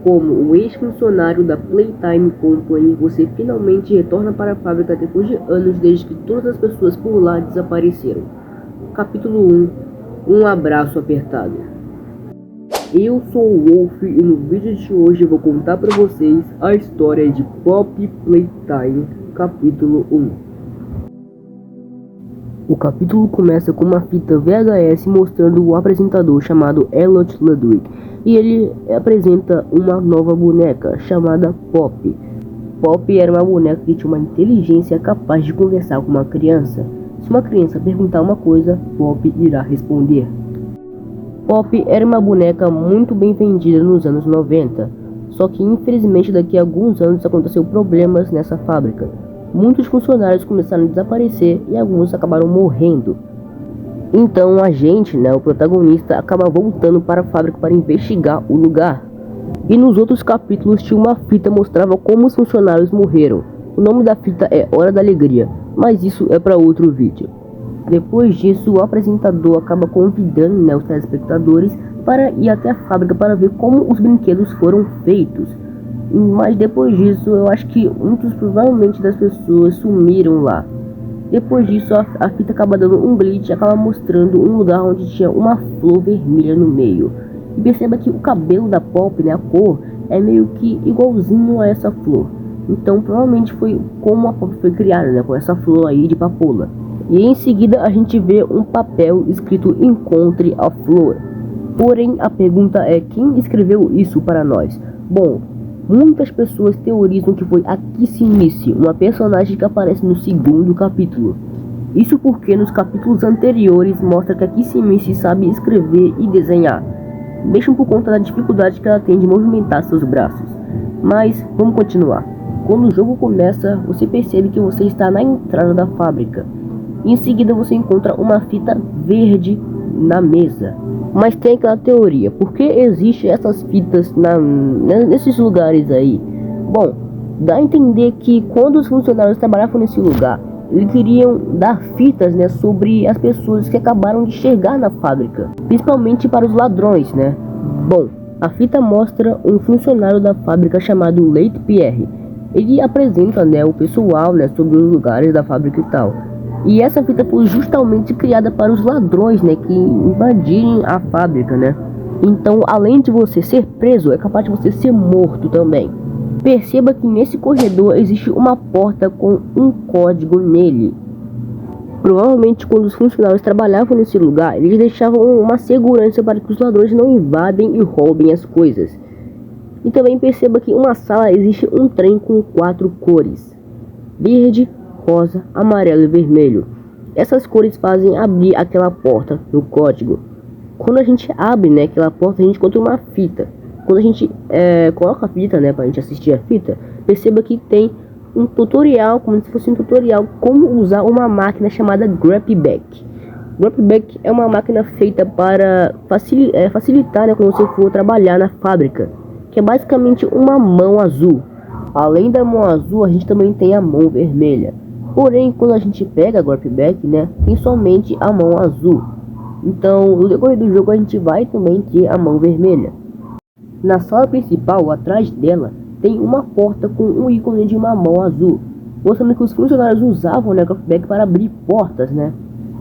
Como o ex-funcionário da Playtime Company, você finalmente retorna para a fábrica depois de anos desde que todas as pessoas por lá desapareceram. Capítulo 1. Um abraço apertado. Eu sou o Wolf e no vídeo de hoje eu vou contar para vocês a história de Pop Playtime, capítulo 1. O capítulo começa com uma fita VHS mostrando o apresentador chamado Elliot Ludwig, e ele apresenta uma nova boneca chamada Pop. Pop era uma boneca que tinha uma inteligência capaz de conversar com uma criança. Se uma criança perguntar uma coisa, Pop irá responder. Pop era uma boneca muito bem vendida nos anos 90, só que infelizmente daqui a alguns anos aconteceu problemas nessa fábrica. Muitos funcionários começaram a desaparecer e alguns acabaram morrendo. Então a gente, o protagonista, acaba voltando para a fábrica para investigar o lugar. E nos outros capítulos tinha uma fita que mostrava como os funcionários morreram. O nome da fita é Hora da Alegria, mas isso é para outro vídeo. Depois disso, o apresentador acaba convidando os telespectadores para ir até a fábrica para ver como os brinquedos foram feitos. Mas depois disso, eu acho que muitos provavelmente das pessoas sumiram lá. Depois disso, a fita acaba dando um glitch e acaba mostrando um lugar onde tinha uma flor vermelha no meio. E perceba que o cabelo da Pop, a cor, é meio que igualzinho a essa flor. Então provavelmente foi como a Pop foi criada, com essa flor aí de papoula. E em seguida a gente vê um papel escrito Encontre a Flor. Porém a pergunta é, quem escreveu isso para nós? Bom, muitas pessoas teorizam que foi a Kissy-Missy, uma personagem que aparece no segundo capítulo. Isso porque nos capítulos anteriores mostra que a Kissy-Missy sabe escrever e desenhar, mesmo por conta da dificuldade que ela tem de movimentar seus braços. Mas vamos continuar. Quando o jogo começa, você percebe que você está na entrada da fábrica. Em seguida você encontra uma fita verde na mesa. Mas tem aquela teoria, por que existem essas fitas nesses lugares aí? Bom, dá a entender que quando os funcionários trabalhavam nesse lugar, eles queriam dar fitas sobre as pessoas que acabaram de chegar na fábrica, principalmente para os ladrões, Bom, a fita mostra um funcionário da fábrica chamado Leite Pierre. Ele apresenta o pessoal sobre os lugares da fábrica e tal. E essa fita foi justamente criada para os ladrões, que invadirem a fábrica, Então, além de você ser preso, é capaz de você ser morto também. Perceba que nesse corredor existe uma porta com um código nele. Provavelmente quando os funcionários trabalhavam nesse lugar, eles deixavam uma segurança para que os ladrões não invadem e roubem as coisas. E também perceba que em uma sala existe um trem com 4 cores: verde, rosa, amarelo e vermelho. Essas cores fazem abrir aquela porta no código. Quando a gente abre aquela porta, a gente encontra uma fita. Quando a gente coloca a fita pra gente assistir a fita, perceba que tem um tutorial, como se fosse um tutorial como usar uma máquina chamada Grapback. Grapback é uma máquina feita para facilitar quando você for trabalhar na fábrica, que é basicamente uma mão azul. Além da mão azul, a gente também tem a mão vermelha. Porém, quando a gente pega a Grapback, tem somente a mão azul. Então, no decorrer do jogo, a gente vai também ter a mão vermelha. Na sala principal, atrás dela, tem uma porta com um ícone de uma mão azul, mostrando que os funcionários usavam a Grapback para abrir portas,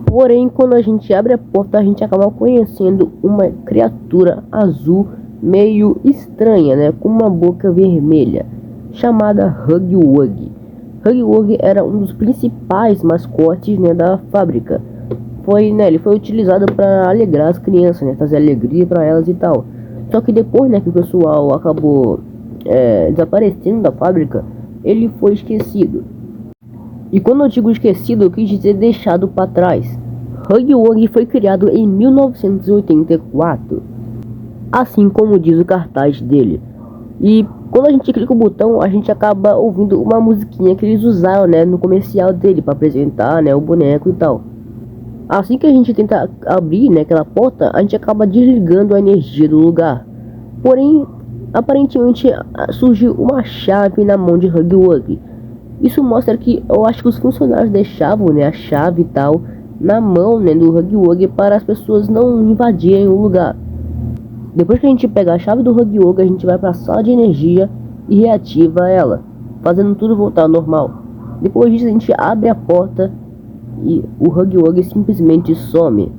Porém, quando a gente abre a porta, a gente acaba conhecendo uma criatura azul meio estranha, com uma boca vermelha, chamada Huggy Wuggy. Huggy Wuggy era um dos principais mascotes da fábrica. Ele foi utilizado para alegrar as crianças, trazer alegria para elas e tal. Só que depois que o pessoal acabou desaparecendo da fábrica, ele foi esquecido. E quando eu digo esquecido, eu quis dizer deixado para trás. Huggy Wuggy foi criado em 1984, assim como diz o cartaz dele. E quando a gente clica o botão, a gente acaba ouvindo uma musiquinha que eles usaram no comercial dele para apresentar o boneco e tal. Assim que a gente tenta abrir aquela porta, a gente acaba desligando a energia do lugar. Porém, aparentemente surgiu uma chave na mão de Huggy Wuggy. Isso mostra que eu acho que os funcionários deixavam a chave e tal na mão do Huggy Wuggy para as pessoas não invadirem o lugar. Depois que a gente pega a chave do Huggy Wuggy, a gente vai para a sala de energia e reativa ela, fazendo tudo voltar ao normal. Depois disso a gente abre a porta e o Huggy Wuggy simplesmente some,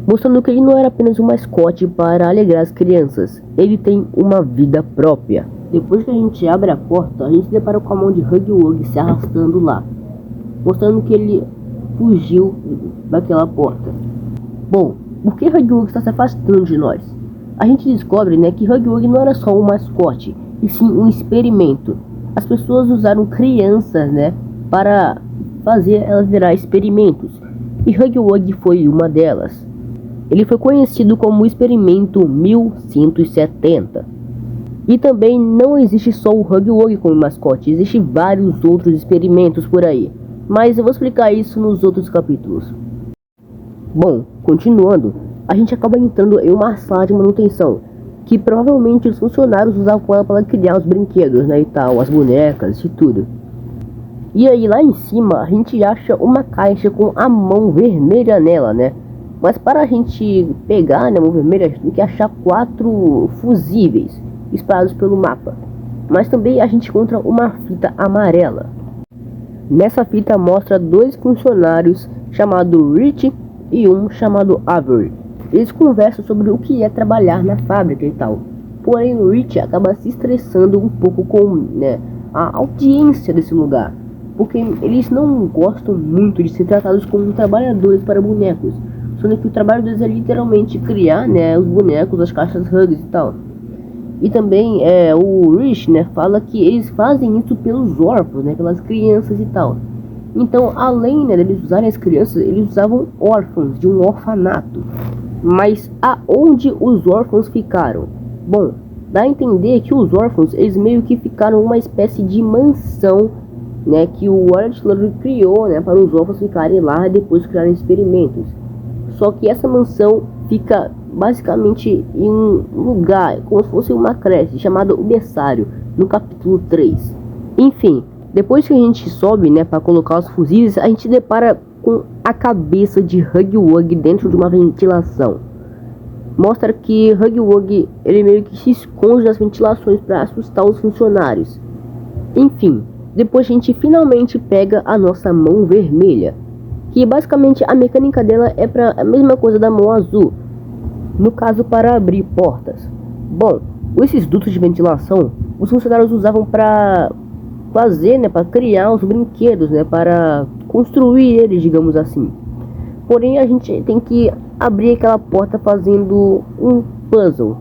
mostrando que ele não era apenas um mascote para alegrar as crianças, ele tem uma vida própria. Depois que a gente abre a porta, a gente se depara com a mão de Huggy Wuggy se arrastando lá, mostrando que ele fugiu daquela porta. Bom, por que Huggy Wuggy está se afastando de nós? A gente descobre, né, que Huggy Wuggy não era só um mascote, e sim um experimento. As pessoas usaram crianças, né, para fazer elas virar experimentos, e Huggy Wuggy foi uma delas. Ele foi conhecido como o Experimento 1170. E também não existe só o Huggy Wuggy como mascote, existem vários outros experimentos por aí, mas eu vou explicar isso nos outros capítulos. Bom, continuando, a gente acaba entrando em uma sala de manutenção, que provavelmente os funcionários usavam ela para criar os brinquedos, né, e tal, as bonecas e tudo. E aí lá em cima a gente acha uma caixa com a mão vermelha nela, né? Mas para a gente pegar, né, a mão vermelha, a gente tem que achar 4 fusíveis espalhados pelo mapa. Mas também a gente encontra uma fita amarela. Nessa fita mostra 2 funcionários chamados Rich e um chamado Avery. Eles conversam sobre o que é trabalhar na fábrica e tal. Porém o Rich acaba se estressando um pouco com, né, a audiência desse lugar, porque eles não gostam muito de ser tratados como trabalhadores para bonecos, sendo que o trabalho deles é literalmente criar, né, os bonecos, as caixas Huggies e tal. E também o Rich, né, fala que eles fazem isso pelos órfãos, né, pelas crianças e tal. Então, além, né, deles usarem as crianças, eles usavam órfãos de um orfanato. Mas aonde os órfãos ficaram? Bom, dá a entender que os órfãos, eles meio que ficaram uma espécie de mansão, né, que o Elliot Ludwig criou, né, para os órfãos ficarem lá e depois criarem experimentos. Só que essa mansão fica basicamente em um lugar, como se fosse uma creche, chamada O Berçário, no capítulo 3. Enfim, depois que a gente sobe, né, para colocar os fuzis, a gente depara com a cabeça de Huggy Wuggy dentro de uma ventilação. Mostra que Huggy Wuggy, ele meio que se esconde das ventilações para assustar os funcionários. Enfim, depois a gente finalmente pega a nossa mão vermelha, que basicamente a mecânica dela é para a mesma coisa da mão azul, no caso para abrir portas. Bom, esses dutos de ventilação os funcionários usavam para fazer, né, para criar os brinquedos, né, para construir eles, digamos assim. Porém a gente tem que abrir aquela porta fazendo um puzzle,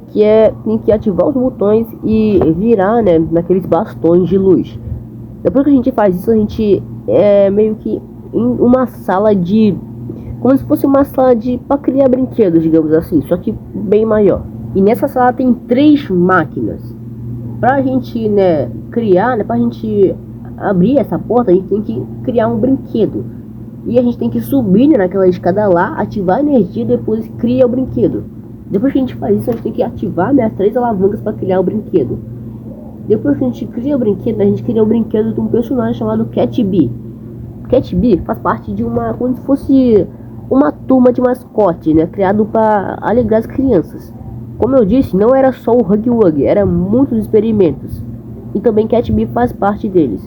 que tem que ativar os botões e virar, né, naqueles bastões de luz. Depois que a gente faz isso, a gente meio que em uma sala de, como se fosse uma sala de para criar brinquedos, digamos assim, só que bem maior. E nessa sala tem 3 máquinas. Pra gente, né, criar, né, pra gente abrir essa porta, a gente tem que criar um brinquedo. E a gente tem que subir, né, naquela escada lá, ativar a energia e depois cria o brinquedo. Depois que a gente faz isso, a gente tem que ativar, né, as 3 alavancas para criar o brinquedo. Depois que a gente cria o brinquedo, a gente cria o brinquedo de um personagem chamado Cat Bee. Cat Bee faz parte de uma, como se fosse uma turma de mascote, né, criado para alegrar as crianças. Como eu disse, não era só o Huggy Wuggy, eram muitos experimentos. E também Cat Bee faz parte deles.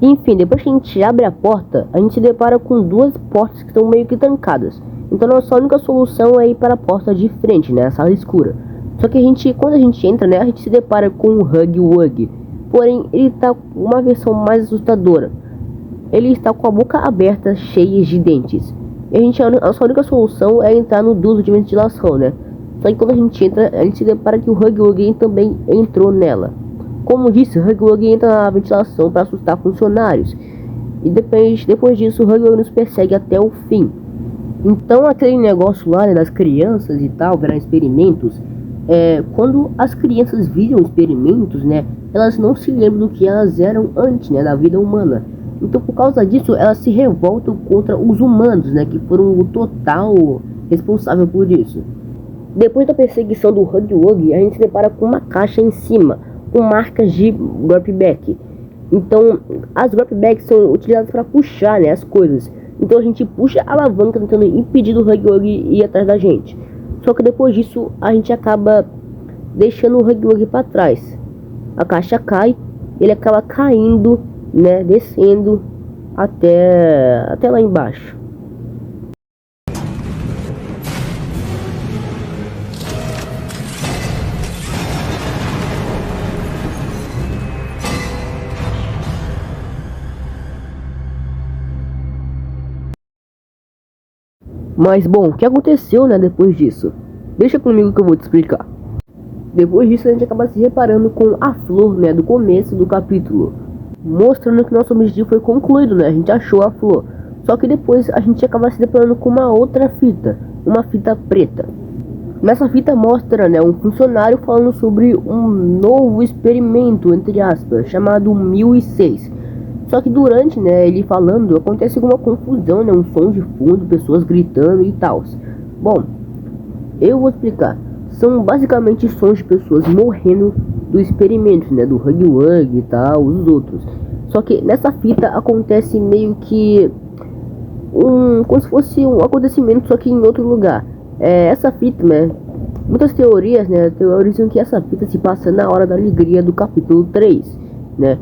Enfim, depois que a gente abre a porta, a gente se depara com 2 portas que estão meio que trancadas. Então nossa única solução é ir para a porta de frente, né, a sala escura. Só que quando a gente entra, né, a gente se depara com o Huggy Wuggy. Porém, ele está com uma versão mais assustadora. Ele está com a boca aberta, cheia de dentes. E a nossa única solução é entrar no duto de ventilação, né. Só que quando a gente entra, a gente se depara que o Huggy Wuggy também entrou nela. Como disse, o Huggy Wuggy entra na ventilação para assustar funcionários. E depois disso, o Huggy Wuggy nos persegue até o fim. Então aquele negócio lá, né, das crianças e tal, virar experimentos, quando as crianças viram experimentos, né, elas não se lembram do que elas eram antes, né, da vida humana. Então por causa disso, elas se revoltam contra os humanos, né, que foram o total responsável por isso. Depois da perseguição do Huggy Wuggy, a gente se depara com uma caixa em cima, com marcas de dropback. Então, as dropbacks são utilizadas para puxar, né, as coisas. Então a gente puxa a alavanca tentando impedir o Huggy Wuggy ir atrás da gente. Só que depois disso a gente acaba deixando o Huggy Wuggy para trás. A caixa cai, ele acaba caindo, né, descendo até lá embaixo. Mas bom, o que aconteceu, né, depois disso? Deixa comigo que eu vou te explicar. Depois disso a gente acaba se reparando com a flor, né, do começo do capítulo, mostrando que nosso objetivo foi concluído, né, a gente achou a flor. Só que depois a gente acaba se deparando com uma outra fita, uma fita preta. Nessa fita mostra, né, um funcionário falando sobre um novo experimento, entre aspas, chamado 1006. Só que durante, né, ele falando, acontece alguma confusão, né, um som de fundo, pessoas gritando e tal. Bom, eu vou explicar. São basicamente sons de pessoas morrendo do experimento, né, do Huggy Wuggy e tal, os outros. Só que nessa fita acontece meio que como se fosse um acontecimento, só que em outro lugar. Essa fita, né, muitas teorias, né, teorizam que essa fita se passa na hora da alegria do capítulo 3, né.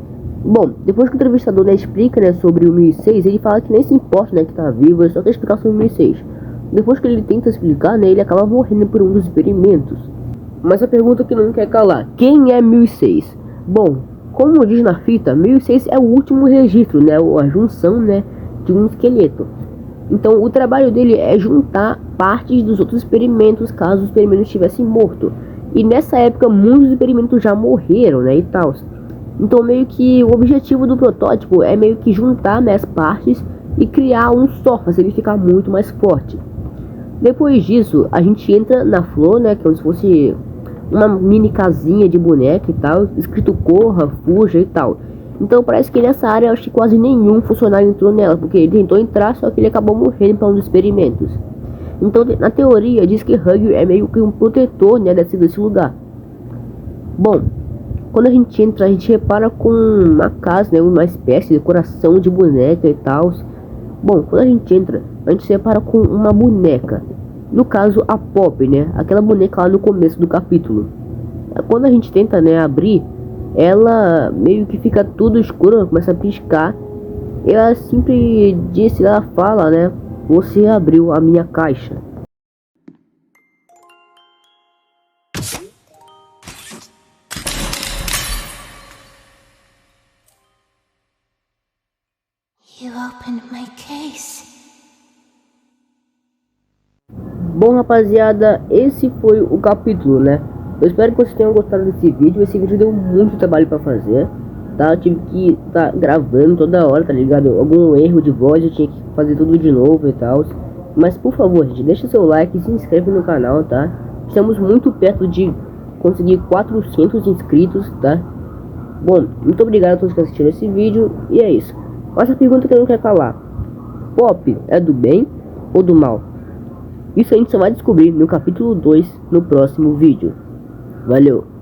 Bom, depois que o entrevistador, né, explica, né, sobre o 1006, ele fala que nem se importa, né, que tá vivo, ele só quer explicar sobre o 1006. Depois que ele tenta explicar, né, ele acaba morrendo por um dos experimentos. Mas a pergunta que não quer calar: quem é 1006? Bom, como diz na fita, 1006 é o último registro, né, a junção, né, de um esqueleto. Então o trabalho dele é juntar partes dos outros experimentos, caso os experimentos estivessem mortos. E nessa época muitos experimentos já morreram, né, e tal. Então meio que o objetivo do protótipo é meio que juntar, né, as partes e criar um só, fazer ele ficar muito mais forte. Depois disso, a gente entra na flor, né, que é como se fosse uma mini casinha de boneca e tal, escrito corra, fuja e tal. Então parece que nessa área acho que quase nenhum funcionário entrou nela, porque ele tentou entrar, só que ele acabou morrendo para um dos experimentos. Então na teoria diz que Huggy é meio que um protetor, né, desse lugar. Bom, quando a gente entra, a gente repara com uma casa, né, uma espécie de decoração de boneca e tal. Bom, quando a gente entra, a gente se repara com uma boneca. No caso, a Pop, né? Aquela boneca lá no começo do capítulo. Quando a gente tenta, né, abrir, ela meio que fica tudo escuro, começa a piscar. Ela sempre disse, ela fala, né? Você abriu a minha caixa. You opened my case. Bom, rapaziada, esse foi o capítulo, né? Eu espero que vocês tenham gostado desse vídeo. Esse vídeo deu muito trabalho pra fazer, tá? Eu tive que estar gravando toda hora, tá ligado? Algum erro de voz, eu tinha que fazer tudo de novo e tal. Mas por favor, gente, deixa seu like e se inscreve no canal, tá? Estamos muito perto de conseguir 400 inscritos, tá? Bom, muito obrigado a todos que assistiram esse vídeo. E é isso. Mas a pergunta que eu não quero calar: Pop é do bem ou do mal? Isso a gente só vai descobrir no capítulo 2, no próximo vídeo. Valeu!